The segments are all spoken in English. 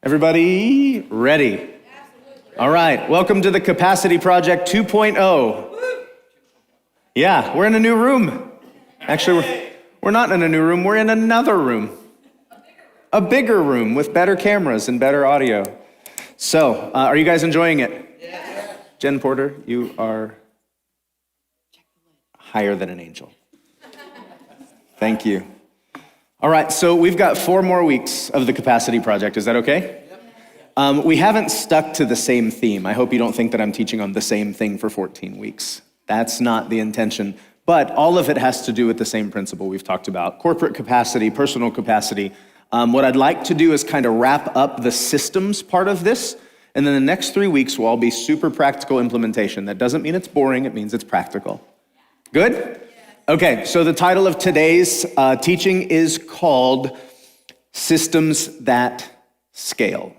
Everybody ready? All right, welcome to the Capacity Project 2.0. Yeah, we're in a new room. Actually, we're not in a new room, we're in another room. A bigger room with better cameras and better audio. So, are you guys enjoying it? Yes. Jen Porter, you are higher than an angel. Thank you. All right, so we've got 4 more weeks of the Capacity Project. Is that okay? We haven't stuck to the same theme. I hope you don't think that I'm teaching on the same thing for 14 weeks. That's not the intention. But all of it has to do with the same principle we've talked about. Corporate capacity, personal capacity. What I'd like to do is kind of wrap up the systems part of this. And then the next 3 weeks will all be super practical implementation. That doesn't mean it's boring, it means it's practical. Good? Okay, so the title of today's teaching is called Systems That Scale.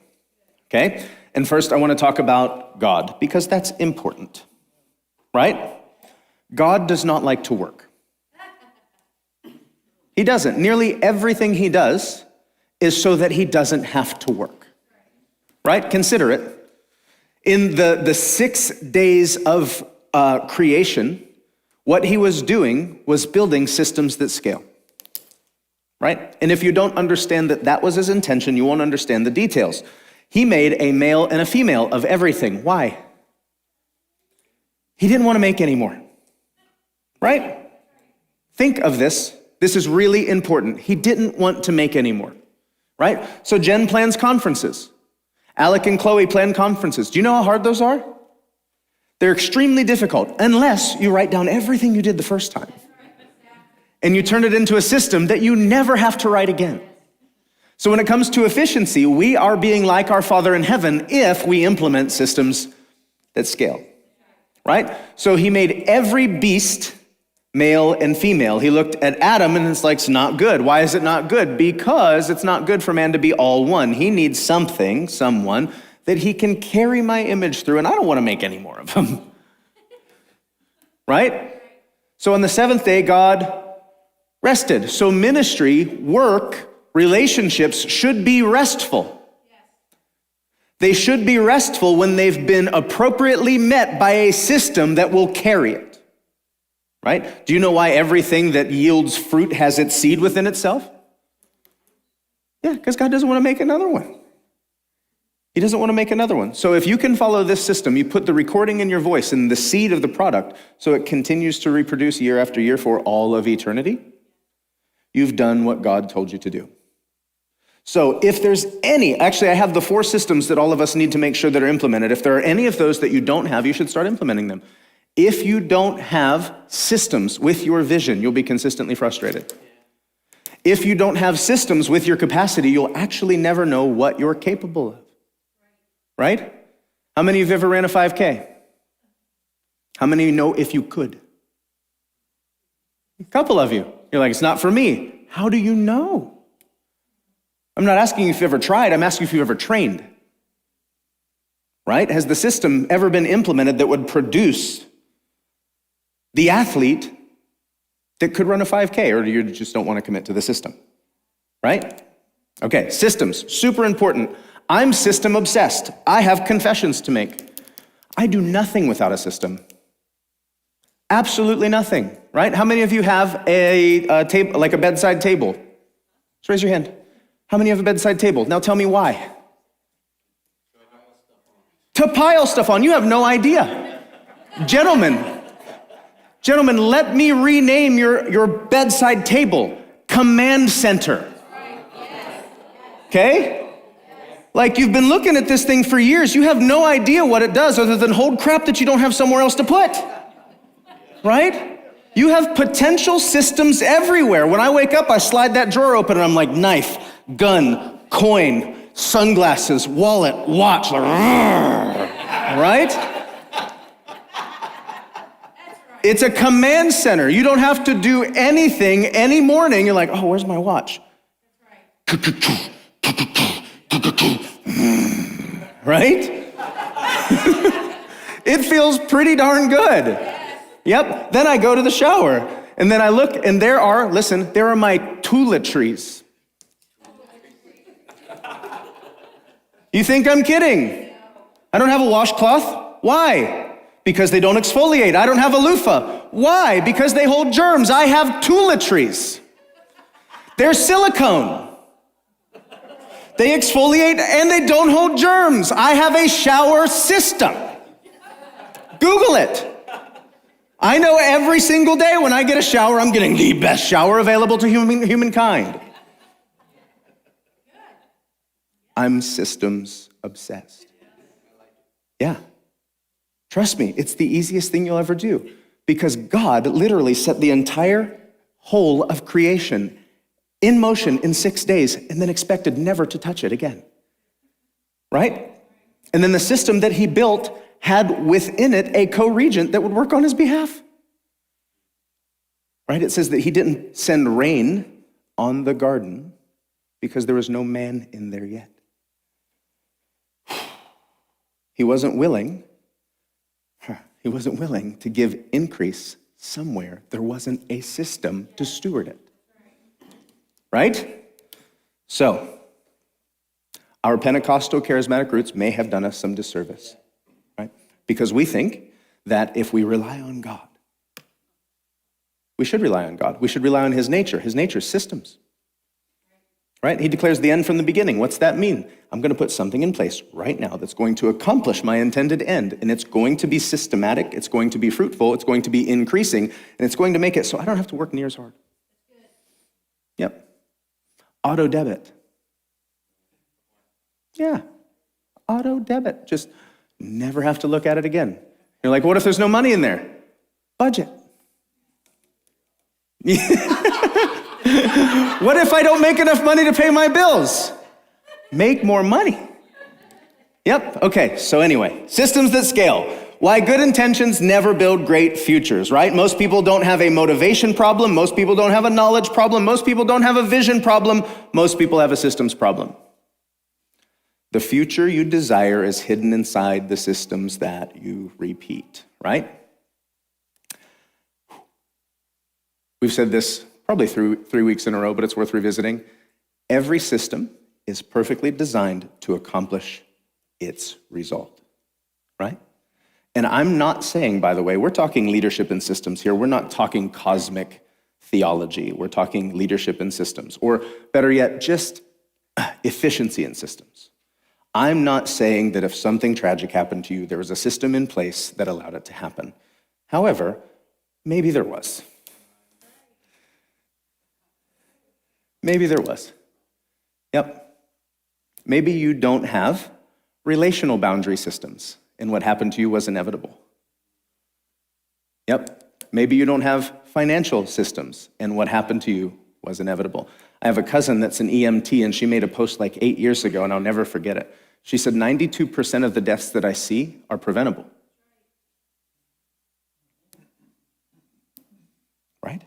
Okay? And first I want to talk about God, because that's important, right? God does not like to work. He doesn't. Nearly everything he does is so that he doesn't have to work, right? Consider it. In the 6 days of creation, what he was doing was building systems that scale, right? And if you don't understand that that was his intention, you won't understand the details. He made a male and a female of everything. Why? He didn't want to make any more, right? Think of this. This is really important. He didn't want to make any more, right? So Jen plans conferences. Alec and Chloe plan conferences. Do you know how hard those are? They're extremely difficult unless you write down everything you did the first time and you turn it into a system that you never have to write again. So when it comes to efficiency, we are being like our Father in heaven if we implement systems that scale, right? So he made every beast, male and female. He looked at Adam and it's like, it's not good. Why is it not good? Because it's not good for man to be all one. He needs something, someone, that he can carry my image through, and I don't want to make any more of them. Right? So on the 7th day, God rested. So ministry, work, relationships should be restful. They should be restful when they've been appropriately met by a system that will carry it. Right? Do you know why everything that yields fruit has its seed within itself? Yeah, because God doesn't want to make another one. He doesn't want to make another one. So if you can follow this system, you put the recording in your voice and the seed of the product so it continues to reproduce year after year for all of eternity, you've done what God told you to do. So if there's any, actually I have the 4 systems that all of us need to make sure that are implemented. If there are any of those that you don't have, you should start implementing them. If you don't have systems with your vision, you'll be consistently frustrated. If you don't have systems with your capacity, you'll actually never know what you're capable of. Right? How many of you have ever ran a 5K? How many of you know if you could? A couple of you. You're like, it's not for me. How do you know? I'm not asking you if you've ever tried. I'm asking if you've ever trained. Right? Has the system ever been implemented that would produce the athlete that could run a 5K, or you just don't want to commit to the system? Right? Okay, systems, super important. I'm system obsessed. I have confessions to make. I do nothing without a system. Absolutely nothing, right? How many of you have a table, like a bedside table? Just raise your hand. How many have a bedside table? Now tell me why. To pile stuff on. You have no idea. Gentlemen, let me rename your bedside table. Command center. Okay? Like you've been looking at this thing for years. You have no idea what it does other than hold crap that you don't have somewhere else to put. Right? You have potential systems everywhere. When I wake up, I slide that drawer open and I'm like, knife, gun, coin, sunglasses, wallet, watch. Right? It's a command center. You don't have to do anything any morning. You're like, oh, where's my watch? Right? It feels pretty darn good. Yep. Then I go to the shower and then I look and there are my toiletries. You think I'm kidding? I don't have a washcloth. Why? Because they don't exfoliate. I don't have a loofah. Why? Because they hold germs. I have toiletries. They're silicone. They exfoliate and they don't hold germs. I have a shower system. Google it. I know every single day when I get a shower, I'm getting the best shower available to humankind. I'm systems obsessed. Yeah. Trust me, it's the easiest thing you'll ever do because God literally set the entire whole of creation in motion in 6 days and then expected never to touch it again. Right? And then the system that he built had within it a co-regent that would work on his behalf. Right? It says that he didn't send rain on the garden because there was no man in there yet. He wasn't willing to give increase somewhere there wasn't a system to steward it. Right? So, our Pentecostal charismatic roots may have done us some disservice, right? Because we think that if we rely on God, we should rely on God. We should rely on his nature. His nature is systems. Right? He declares the end from the beginning. What's that mean? I'm going to put something in place right now that's going to accomplish my intended end, and it's going to be systematic, it's going to be fruitful, it's going to be increasing, and it's going to make it so I don't have to work near as hard. Yep. Auto debit. Yeah. Auto debit. Just never have to look at it again. You're like, what if there's no money in there? Budget. What if I don't make enough money to pay my bills? Make more money. Yep, okay, so anyway, systems that scale. Why good intentions never build great futures, right? Most people don't have a motivation problem. Most people don't have a knowledge problem. Most people don't have a vision problem. Most people have a systems problem. The future you desire is hidden inside the systems that you repeat, right? We've said this probably through 3 weeks in a row, but it's worth revisiting. Every system is perfectly designed to accomplish its result, right? And I'm not saying, by the way, we're talking leadership and systems here. We're not talking cosmic theology. We're talking leadership and systems, or better yet, just efficiency in systems. I'm not saying that if something tragic happened to you, there was a system in place that allowed it to happen. However, maybe there was. Maybe there was. Yep. Maybe you don't have relational boundary systems, and what happened to you was inevitable. Yep. Maybe you don't have financial systems, and what happened to you was inevitable. I have a cousin that's an EMT, and she made a post like 8 years ago, and I'll never forget it. She said, 92% of the deaths that I see are preventable. Right?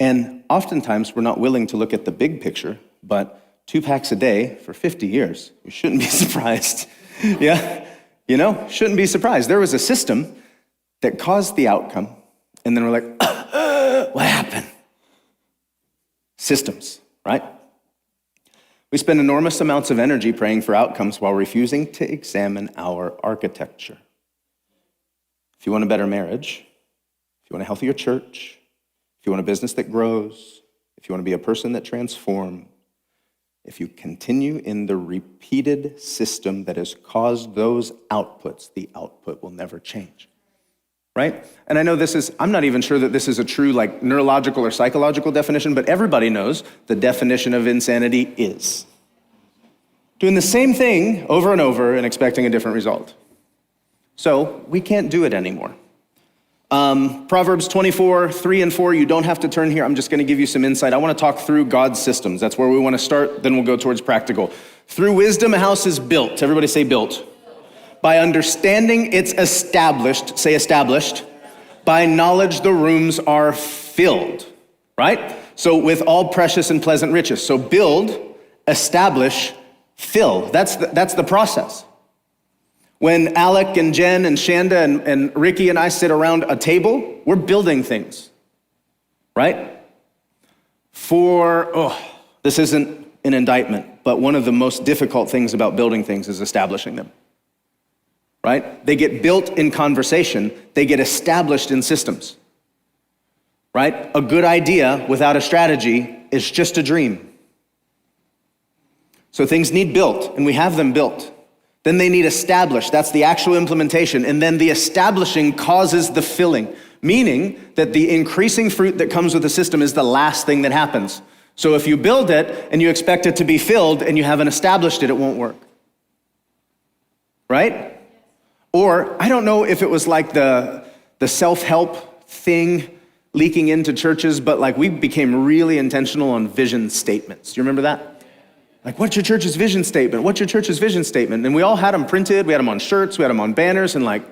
And oftentimes, we're not willing to look at the big picture, but 2 packs a day for 50 years, we shouldn't be surprised. Yeah? You know, shouldn't be surprised. There was a system that caused the outcome, and then we're like, what happened? Systems, right? We spend enormous amounts of energy praying for outcomes while refusing to examine our architecture. If you want a better marriage, if you want a healthier church, if you want a business that grows, if you want to be a person that transforms, if you continue in the repeated system that has caused those outputs, the output will never change, right? And I know I'm not even sure that this is a true like neurological or psychological definition, but everybody knows the definition of insanity is doing the same thing over and over and expecting a different result. So we can't do it anymore. Proverbs 24, 3 and 4, you don't have to turn here. I'm just going to give you some insight. I want to talk through God's systems. That's where we want to start. Then we'll go towards practical. Through wisdom, a house is built. Everybody say built. By understanding, it's established. Say established. By knowledge, the rooms are filled. Right? So with all precious and pleasant riches. So build, establish, fill. That's the process. When Alec and Jen and Shanda and Ricky and I sit around a table, we're building things, right? This isn't an indictment. but one of the most difficult things about building things is establishing them, right? They get built in conversation, they get established in systems, right? A good idea without a strategy is just a dream. So things need built, and we have them built. Then they need established, that's the actual implementation, and then the establishing causes the filling, meaning that the increasing fruit that comes with the system is the last thing that happens. So if you build it and you expect it to be filled and you haven't established it, it won't work. Right? Or, I don't know if it was like the self-help thing leaking into churches, but like we became really intentional on vision statements. Do you remember that? Like, what's your church's vision statement? What's your church's vision statement? And we all had them printed, we had them on shirts, we had them on banners, and like,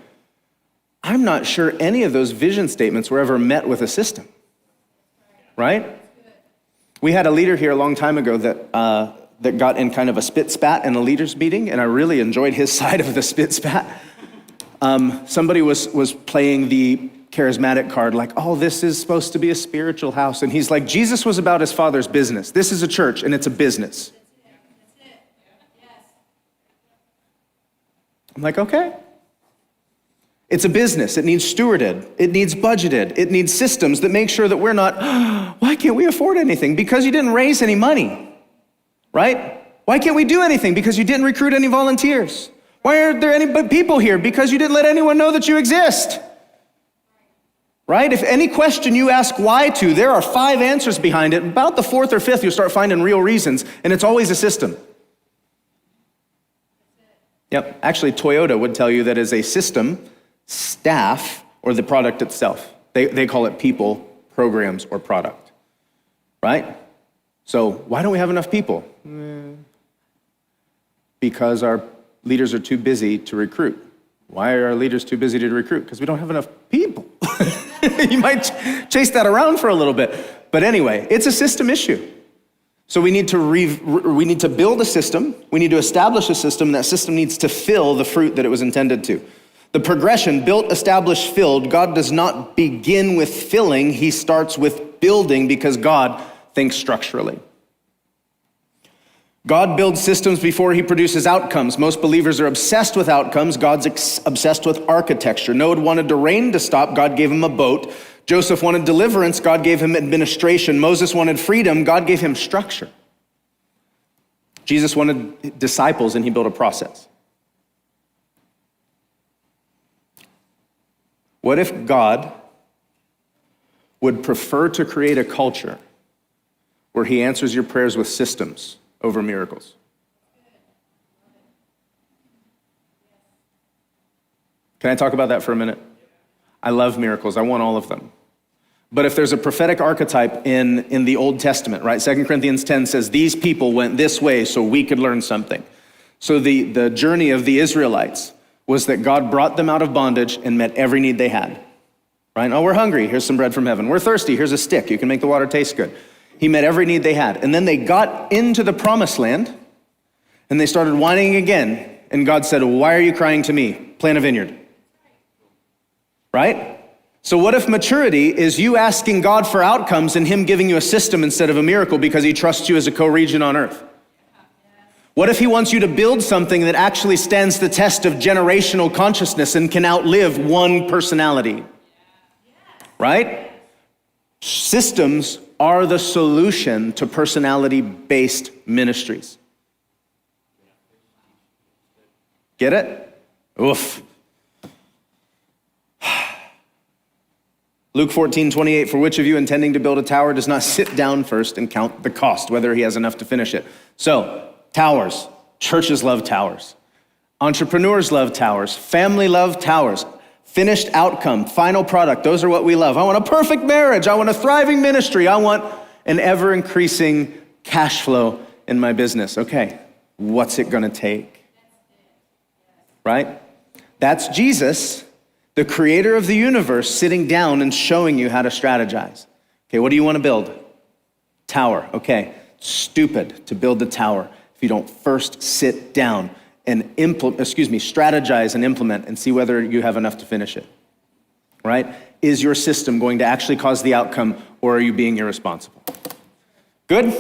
I'm not sure any of those vision statements were ever met with a system, right? We had a leader here a long time ago that got in kind of a spit spat in a leaders meeting, and I really enjoyed his side of the spit spat. Somebody was playing the charismatic card, like, oh, this is supposed to be a spiritual house. And he's like, Jesus was about his Father's business. This is a church, and it's a business. I'm like, okay. It's a business. It needs stewarded. It needs budgeted. It needs systems that make sure that we're not, why can't we afford anything? Because you didn't raise any money, right? Why can't we do anything? Because you didn't recruit any volunteers. Why aren't there any people here? Because you didn't let anyone know that you exist, right? If any question you ask why to, there are 5 answers behind it. About the 4th or 5th, you'll start finding real reasons, and it's always a system. Yep, actually Toyota would tell you that as a system, staff, or the product itself. They call it people, programs, or product, right? So why don't we have enough people? Because our leaders are too busy to recruit. Why are our leaders too busy to recruit? Because we don't have enough people. You might chase that around for a little bit. But anyway, it's a system issue. So we need to build a system, we need to establish a system, and that system needs to fill the fruit that it was intended to. The progression, built, established, filled, God does not begin with filling, he starts with building because God thinks structurally. God builds systems before he produces outcomes. Most believers are obsessed with outcomes. God's obsessed with architecture. Noah wanted the rain to stop. God gave him a boat. Joseph wanted deliverance. God gave him administration. Moses wanted freedom. God gave him structure. Jesus wanted disciples, and he built a process. What if God would prefer to create a culture where he answers your prayers with systems over miracles? Can I talk about that for a minute? I love miracles. I want all of them. But if there's a prophetic archetype in the Old Testament, right? 2 Corinthians 10 says, these people went this way so we could learn something. So the journey of the Israelites was that God brought them out of bondage and met every need they had, right? Oh, we're hungry. Here's some bread from heaven. We're thirsty. Here's a stick. You can make the water taste good. He met every need they had. And then they got into the promised land and they started whining again. And God said, why are you crying to me? Plant a vineyard, right? So what if maturity is you asking God for outcomes and him giving you a system instead of a miracle because he trusts you as a co-regent on earth? What if he wants you to build something that actually stands the test of generational consciousness and can outlive one personality? Right? Systems are the solution to personality-based ministries. Get it? Oof. Luke 14:28, for which of you intending to build a tower does not sit down first and count the cost, whether he has enough to finish it? So, towers. Churches love towers. Entrepreneurs love towers. Family love towers. Finished outcome, final product, those are what we love. I want a perfect marriage. I want a thriving ministry. I want an ever-increasing cash flow in my business. Okay, what's it gonna take? Right? That's Jesus, the creator of the universe, sitting down and showing you how to strategize. Okay, what do you want to build? Tower. Okay, stupid to build the tower if you don't first sit down and strategize and implement and see whether you have enough to finish it. Right? Is your system going to actually cause the outcome, or are you being irresponsible? Good?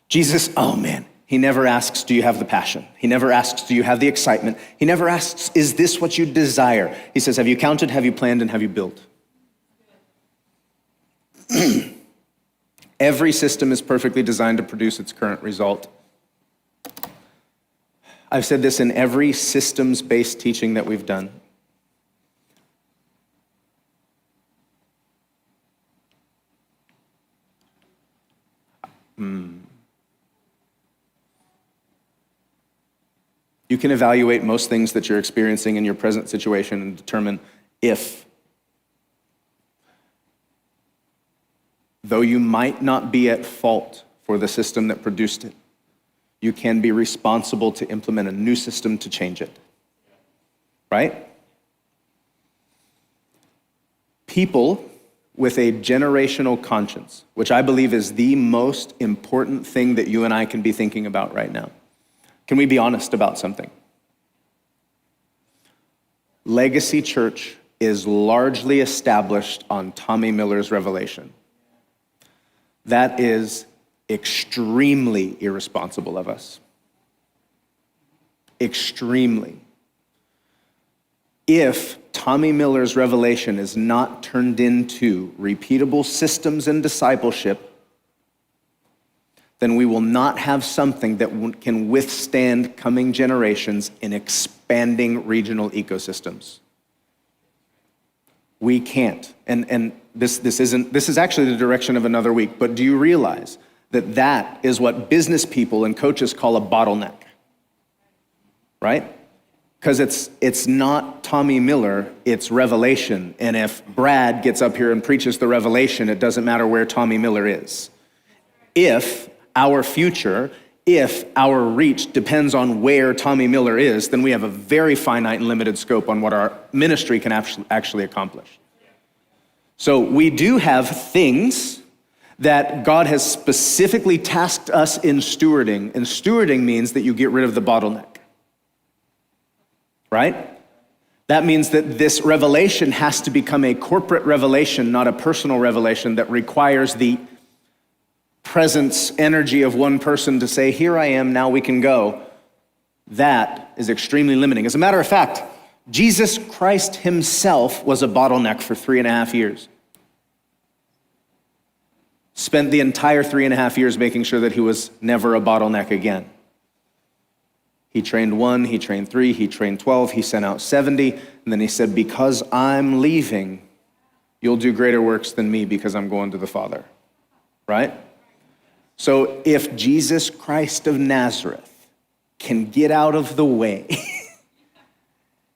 Jesus, oh man, He never asks, do you have the passion? He never asks, do you have the excitement? He never asks, is this what you desire? He says, have you counted, have you planned, and have you built? Every system is perfectly designed to produce its current result. I've said this in every systems-based teaching that we've done. You can evaluate most things that you're experiencing in your present situation and determine if, though you might not be at fault for the system that produced it, you can be responsible to implement a new system to change it. Right? People with a generational conscience, which I believe is the most important thing that you and I can be thinking about right now. Can we be honest about something? Legacy Church is largely established on Tommy Miller's revelation. That is extremely irresponsible of us. Extremely. If Tommy Miller's revelation is not turned into repeatable systems and discipleship, then we will not have something that can withstand coming generations in expanding regional ecosystems. We can't. And this is actually the direction of another week, but do you realize that that is what business people and coaches call a bottleneck? Right? Because it's not Tommy Miller, it's revelation. And if Brad gets up here and preaches the revelation, it doesn't matter where Tommy Miller is. If our future, if our reach depends on where Tommy Miller is, then we have a very finite and limited scope on what our ministry can actually accomplish. So we do have things that God has specifically tasked us in stewarding, and stewarding means that you get rid of the bottleneck, right? That means that this revelation has to become a corporate revelation, not a personal revelation that requires the presence, energy of one person to say, here I am, now we can go. That is extremely limiting. As a matter of fact, Jesus Christ himself was a bottleneck for 3.5 years. Spent the entire 3.5 years making sure that he was never a bottleneck again. He trained 1, he trained 3, he trained 12, he sent out 70, and then he said, because I'm leaving, you'll do greater works than me because I'm going to the Father, right? So if Jesus Christ of Nazareth can get out of the way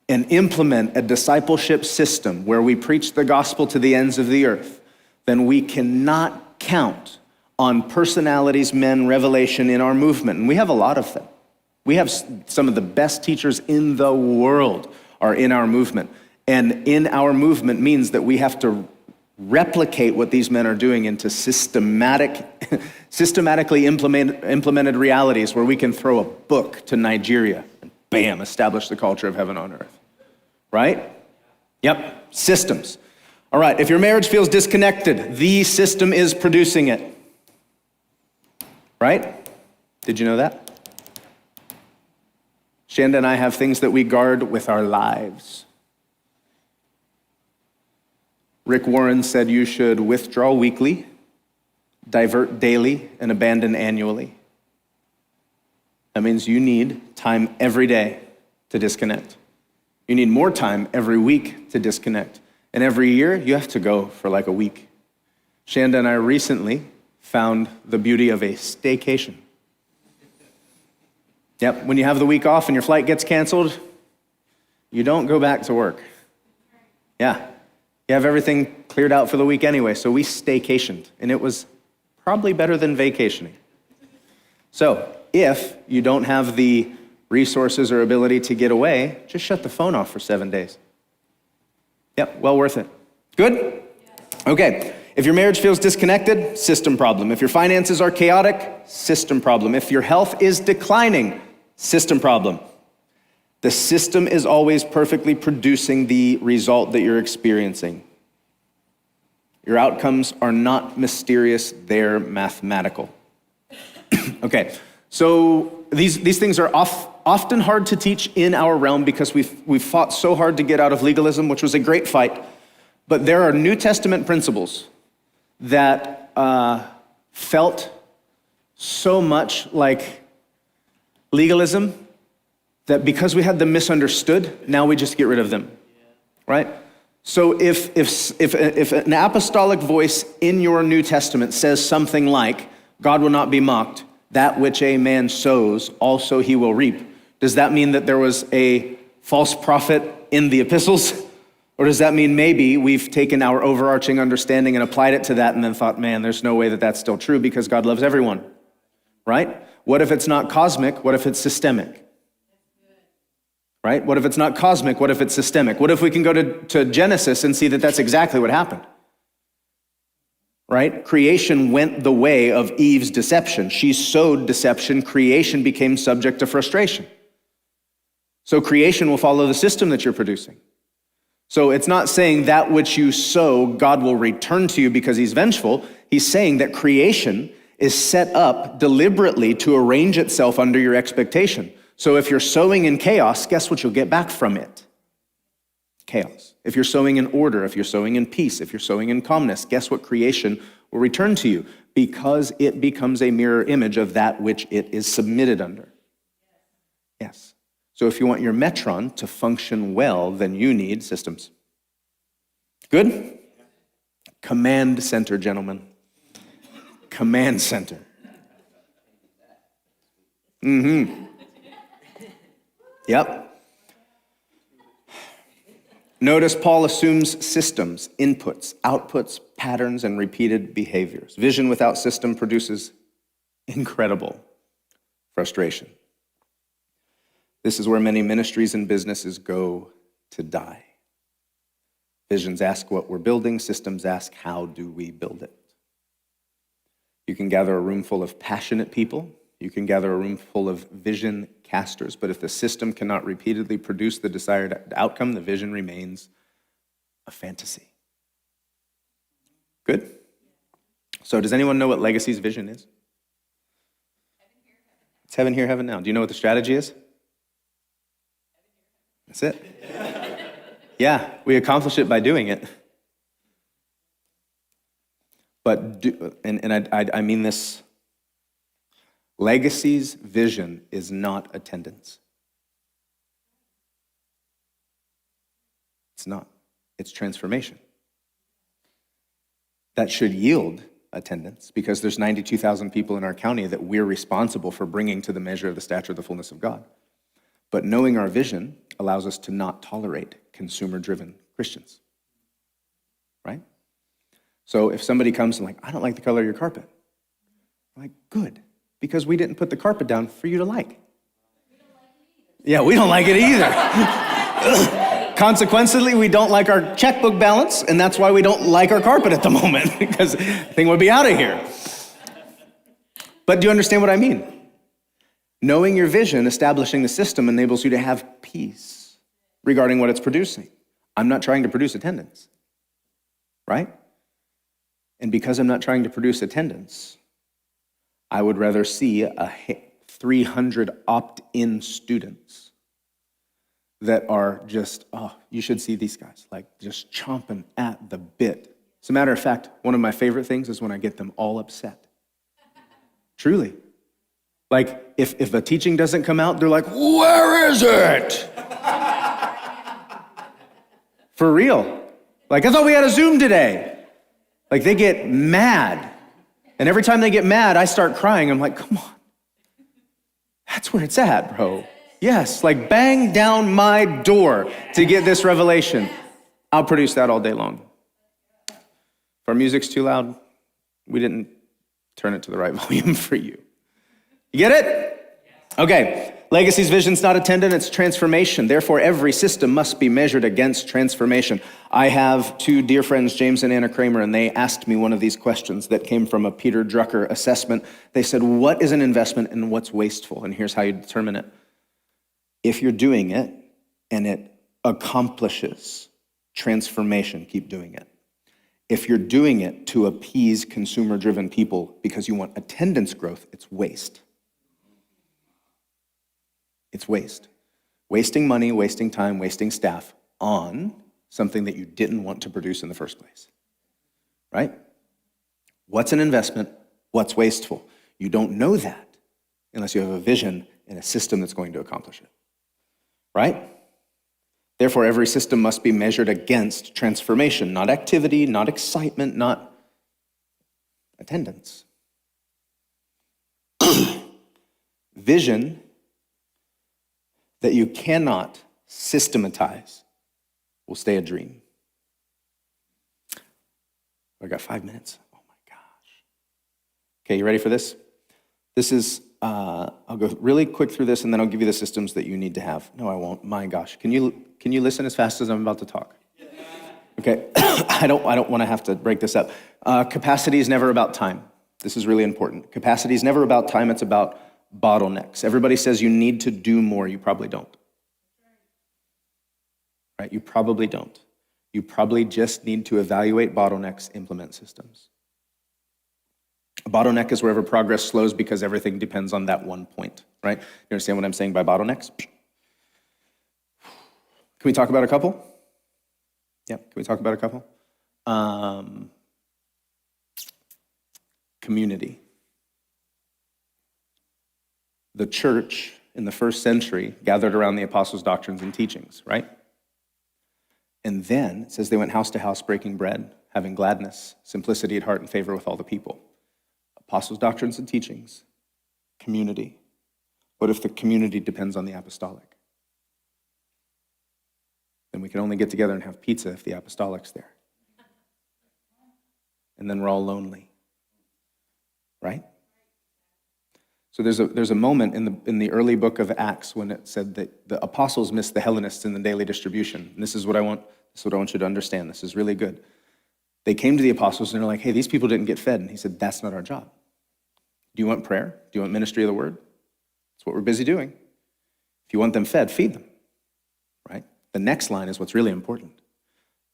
and implement a discipleship system where we preach the gospel to the ends of the earth, then we cannot count on personalities, men, revelation in our movement. And we have a lot of them. We have some of the best teachers in the world are in our movement. And in our movement means that we have to replicate what these men are doing into systematically implemented realities where we can throw a book to Nigeria and bam, establish the culture of heaven on earth. Right? Yep, systems. All right, if your marriage feels disconnected, the system is producing it. Right? Did you know that? Shanda and I have things that we guard with our lives. Rick Warren said you should withdraw weekly, divert daily, and abandon annually. That means you need time every day to disconnect. You need more time every week to disconnect. And every year, you have to go for like a week. Shanda and I recently found the beauty of a staycation. Yep, when you have the week off and your flight gets canceled, you don't go back to work. Yeah. You have everything cleared out for the week anyway, so we staycationed, and it was probably better than vacationing. So if you don't have the resources or ability to get away, just shut the phone off for 7 days. Yep, well worth it. Good? Okay, if your marriage feels disconnected, system problem. If your finances are chaotic, system problem. If your health is declining, system problem. The system is always perfectly producing the result that you're experiencing. Your outcomes are not mysterious, they're mathematical. Okay, So these things are often hard to teach in our realm because we've fought so hard to get out of legalism, which was a great fight. But there are New Testament principles that felt so much like legalism that because we had them misunderstood, now we just get rid of them, right? So if an apostolic voice in your New Testament says something like, God will not be mocked, that which a man sows, also he will reap, does that mean that there was a false prophet in the epistles? Or does that mean maybe we've taken our overarching understanding and applied it to that and then thought, man, there's no way that that's still true because God loves everyone, right? What if it's not cosmic? What if it's systemic? Right? What if it's not cosmic? What if it's systemic? What if we can go to Genesis and see that that's exactly what happened? Right? Creation went the way of Eve's deception. She sowed deception. Creation became subject to frustration. So creation will follow the system that you're producing. So it's not saying that which you sow, God will return to you because he's vengeful. He's saying that creation is set up deliberately to arrange itself under your expectation. So if you're sowing in chaos, guess what you'll get back from it? Chaos. If you're sowing in order, if you're sowing in peace, if you're sowing in calmness, guess what creation will return to you? Because it becomes a mirror image of that which it is submitted under. Yes. So if you want your metron to function well, then you need systems. Good? Command center, gentlemen. Command center. Yep. Notice Paul assumes systems, inputs, outputs, patterns, and repeated behaviors. Vision without system produces incredible frustration. This is where many ministries and businesses go to die. Visions ask what we're building, systems ask how do we build it. You can gather a room full of passionate people, you can gather a room full of vision casters, but if the system cannot repeatedly produce the desired outcome, the vision remains a fantasy. Good? So does anyone know what Legacy's vision is? It's heaven here, heaven now. Do you know what the strategy is? That's it. Yeah, we accomplish it by doing it. But, I mean this, Legacy's vision is not attendance. It's not. It's transformation. That should yield attendance because there's 92,000 people in our county that we're responsible for bringing to the measure of the stature of the fullness of God. But knowing our vision allows us to not tolerate consumer-driven Christians, right? So if somebody comes and like, I don't like the color of your carpet. I'm like, good, because we didn't put the carpet down for you to like. Yeah, we don't like it either. Consequently, we don't like our checkbook balance, and that's why we don't like our carpet at the moment, because the thing would be out of here. But do you understand what I mean? Knowing your vision, establishing the system enables you to have peace regarding what it's producing. I'm not trying to produce attendance, right? And because I'm not trying to produce attendance, I would rather see 300 opt-in students that are just, you should see these guys, like just chomping at the bit. As a matter of fact, one of my favorite things is when I get them all upset. Truly. Like, if a teaching doesn't come out, they're like, where is it? For real. Like, I thought we had a Zoom today. Like, they get mad. And every time they get mad, I start crying. I'm like, come on. That's where it's at, bro. Yes, like bang down my door to get this revelation. I'll produce that all day long. If our music's too loud, we didn't turn it to the right volume for you. You get it? Okay. Legacy's vision's not attendant, it's transformation. Therefore, every system must be measured against transformation. I have two dear friends, James and Anna Kramer, and they asked me one of these questions that came from a Peter Drucker assessment. They said, what is an investment and what's wasteful? And here's how you determine it. If you're doing it and it accomplishes transformation, keep doing it. If you're doing it to appease consumer-driven people because you want attendance growth, it's waste. It's waste. Wasting money, wasting time, wasting staff on something that you didn't want to produce in the first place, right? What's an investment? What's wasteful? You don't know that unless you have a vision and a system that's going to accomplish it, right? Therefore, every system must be measured against transformation, not activity, not excitement, not attendance. Vision that you cannot systematize will stay a dream. I got 5 minutes. Oh my gosh. Okay, you ready for this? This is, I'll go really quick through this and then I'll give you the systems that you need to have. No, I won't. My gosh. Can you listen as fast as I'm about to talk? Okay, I don't want to have to break this up. Capacity is never about time. This is really important. Capacity is never about time, it's about bottlenecks. Everybody says you need to do more, you probably don't. Right? You probably don't. You probably just need to evaluate bottlenecks, implement systems. A bottleneck is wherever progress slows because everything depends on that one point, right? You understand what I'm saying by bottlenecks? Can we talk about a couple? Yeah, can we talk about a couple? Community. The church in the first century gathered around the apostles' doctrines and teachings, right? And then it says they went house to house breaking bread, having gladness, simplicity at heart, and favor with all the people. Apostles' doctrines and teachings, community. What if the community depends on the apostolic? Then we can only get together and have pizza if the apostolic's there. And then we're all lonely, right? So there's a moment in the early book of Acts when it said that the apostles missed the Hellenists in the daily distribution. And this is what I want you to understand. This is really good. They came to the apostles and they're like, hey, these people didn't get fed. And he said, that's not our job. Do you want prayer? Do you want ministry of the word? That's what we're busy doing. If you want them fed, feed them, right? The next line is what's really important.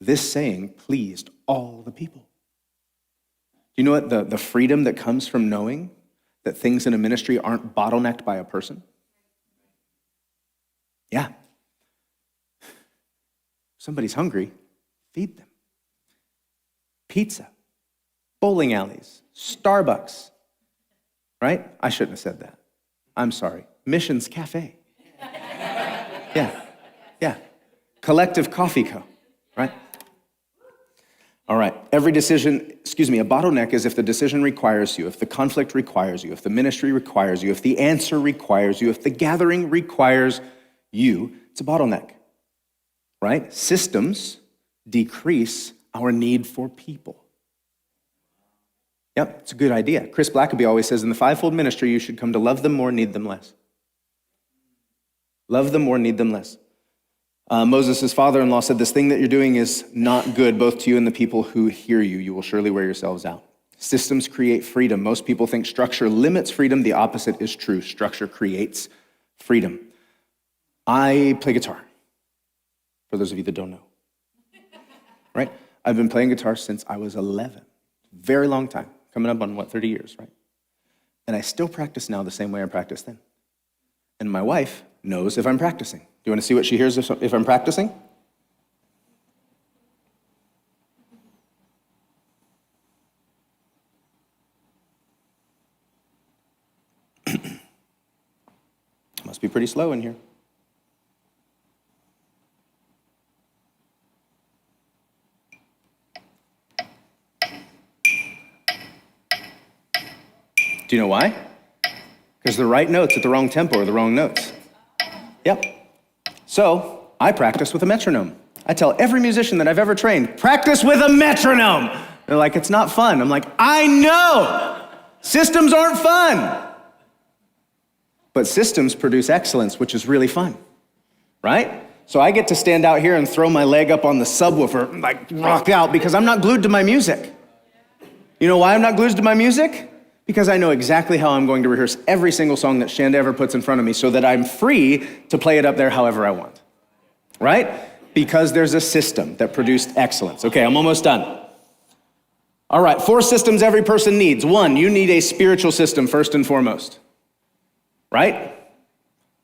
This saying pleased all the people. Do you know what the freedom that comes from knowing that things in a ministry aren't bottlenecked by a person? Yeah. Somebody's hungry, feed them. Pizza, bowling alleys, Starbucks, right? I shouldn't have said that. I'm sorry. Missions Cafe. Yeah. Collective Coffee Co., right? All right, a bottleneck is if the decision requires you, if the conflict requires you, if the ministry requires you, if the answer requires you, if the gathering requires you, it's a bottleneck, right? Systems decrease our need for people. Yep, it's a good idea. Chris Blackaby always says in the fivefold ministry, you should come to love them more, need them less. Love them more, need them less. Moses' father-in-law said, this thing that you're doing is not good, both to you and the people who hear you. You will surely wear yourselves out. Systems create freedom. Most people think structure limits freedom. The opposite is true. Structure creates freedom. I play guitar, for those of you that don't know, right? I've been playing guitar since I was 11. Very long time, coming up on 30 years, right? And I still practice now the same way I practiced then. And my wife knows if I'm practicing. Do you want to see what she hears if I'm practicing? Must be pretty slow in here. Do you know why? Because the right notes at the wrong tempo are the wrong notes. Yep. So I practice with a metronome. I tell every musician that I've ever trained, practice with a metronome. They're like, it's not fun. I'm like, I know. Systems aren't fun. But systems produce excellence, which is really fun, right? So I get to stand out here and throw my leg up on the subwoofer and like rock out because I'm not glued to my music. You know why I'm not glued to my music? Because I know exactly how I'm going to rehearse every single song that Shanda ever puts in front of me so that I'm free to play it up there however I want, right? Because there's a system that produced excellence. Okay, I'm almost done. All right, 4 systems every person needs. 1, you need a spiritual system first and foremost, right?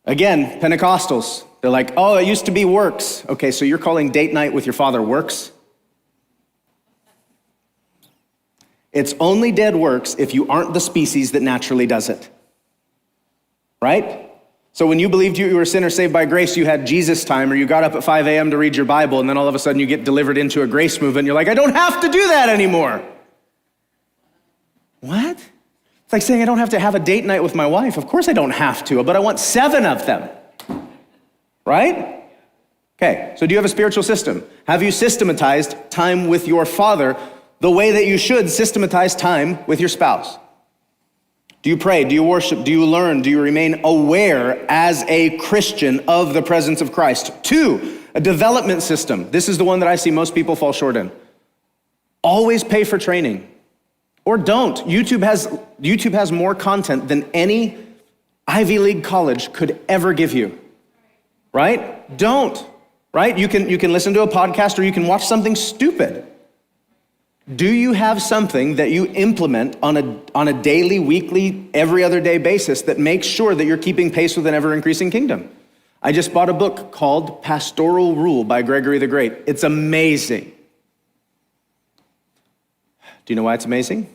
Again, Pentecostals, they're like, oh, it used to be works. Okay, so you're calling date night with your father works? It's only dead works if you aren't the species that naturally does it. Right? So when you believed you were a sinner saved by grace, you had Jesus time, or you got up at 5 a.m. to read your Bible, and then all of a sudden you get delivered into a grace movement, and you're like, I don't have to do that anymore. What? It's like saying I don't have to have a date night with my wife. Of course I don't have to, but I want 7 of them. Right? Okay, so do you have a spiritual system? Have you systematized time with your father the way that you should systematize time with your spouse? Do you pray? Do you worship? Do you learn? Do you remain aware as a Christian of the presence of Christ? 2, a development system. This is the one that I see most people fall short in. Always pay for training. Or don't. YouTube has more content than any Ivy League college could ever give you. Right? Don't. Right? You can listen to a podcast, or you can watch something stupid. Do you have something that you implement on a daily, weekly, every other day basis that makes sure that you're keeping pace with an ever-increasing kingdom? I just bought a book called Pastoral Rule by Gregory the Great. It's amazing. Do you know why it's amazing?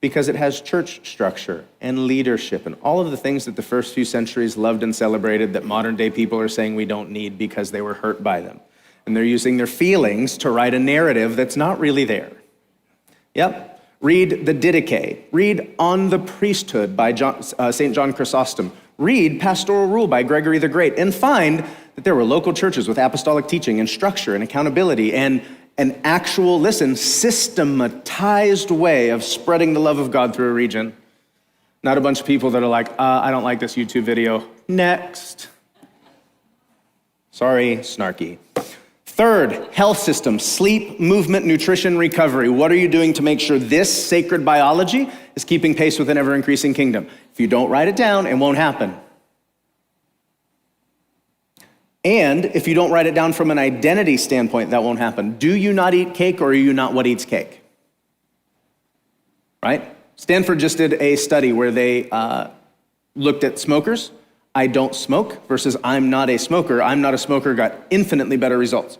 Because it has church structure and leadership and all of the things that the first few centuries loved and celebrated that modern day people are saying we don't need because they were hurt by them. And they're using their feelings to write a narrative that's not really there. Yep. Read the Didache. Read On the Priesthood by St. John Chrysostom. Read Pastoral Rule by Gregory the Great, and find that there were local churches with apostolic teaching and structure and accountability and an actual, systematized way of spreading the love of God through a region. Not a bunch of people that are like, I don't like this YouTube video. Next. Sorry, snarky. 3rd, health system, sleep, movement, nutrition, recovery. What are you doing to make sure this sacred biology is keeping pace with an ever-increasing kingdom? If you don't write it down, it won't happen. And if you don't write it down from an identity standpoint, that won't happen. Do you not eat cake, or are you not what eats cake? Right? Stanford just did a study where they looked at smokers. I don't smoke versus I'm not a smoker. I'm not a smoker got infinitely better results.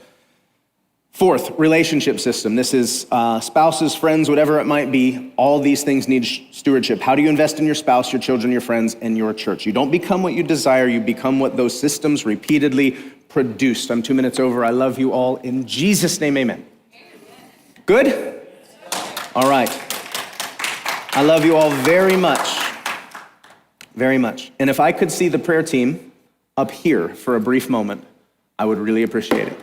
4th, relationship system. This is spouses, friends, whatever it might be. All these things need stewardship. How do you invest in your spouse, your children, your friends, and your church? You don't become what you desire. You become what those systems repeatedly produced. I'm 2 minutes over. I love you all. In Jesus' name, amen. Good? All right. I love you all very much. Very much. And if I could see the prayer team up here for a brief moment, I would really appreciate it.